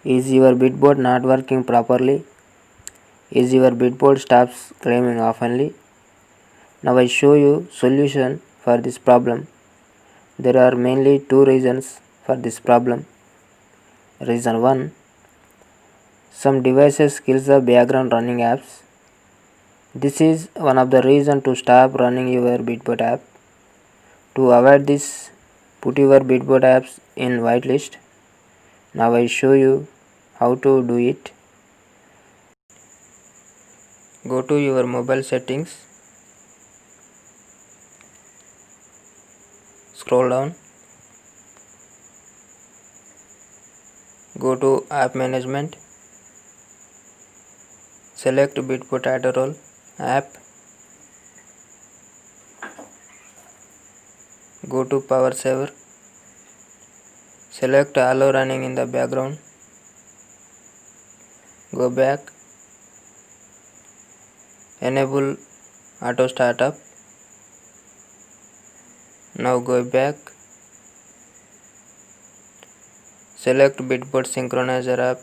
Is your bitboard not working properly? Is your bitboard stops claiming oftenly? Now I show you solution for this problem. There are mainly two reasons for this problem. Reason 1, some devices kills the background running apps. This is one of the reason to stop running your bitboard app. To avoid this, put your bitboard apps in whitelist. Now I show you how to do it. Go to your mobile settings, scroll down, go to app management, select bitboard Adderall app, go to power saver, select allow running in the background, go back, enable auto startup. Now go back, select bitboard synchronizer app,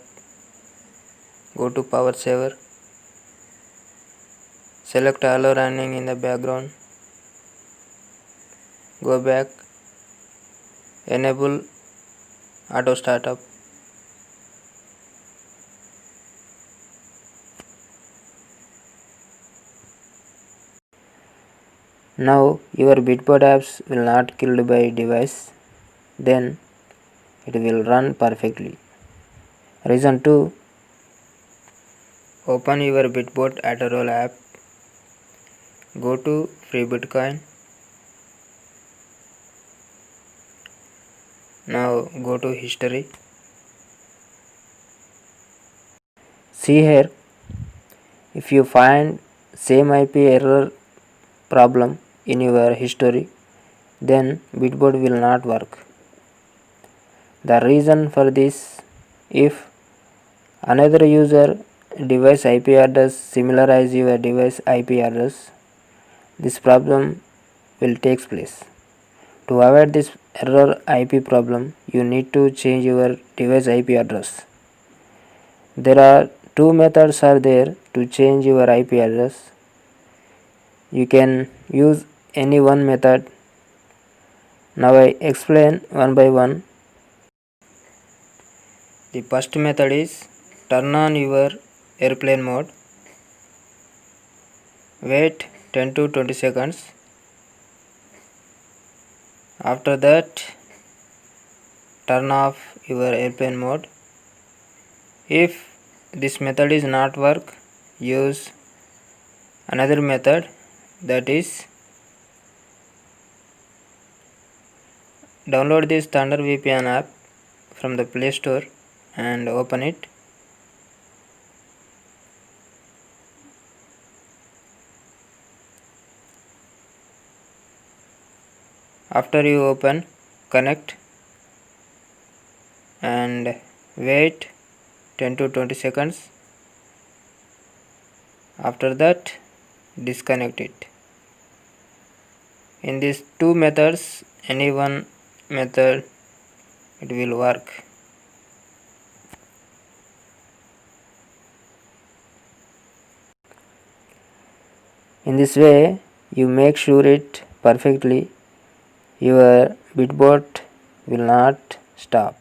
go to power saver, select allow running in the background, go back, enable auto startup. Now your bitboard apps will not killed by device, then it will run perfectly. Reason 2, open your bitboard Adderall app, go to free Bitcoin. Now go to history. See here, if you find same IP error problem in your history, then bitboard will not work. The reason for this, if another user device IP address similar as your device IP address, this problem will take place. To avoid this error IP problem, you need to change your device IP address. There are two methods are there to change your IP address. You can use any one method. Now I explain one by one. The first method is turn on your airplane mode. Wait 10 to 20 seconds. After that, turn off your airplane mode. If this method is not work, use another method, that is download this Thunder VPN app from the Play Store and open it. After you open, connect and wait 10 to 20 seconds. After that, disconnect it. In these two methods, any one method it will work. In this way, you make sure it perfectly, your bitboard will not stop.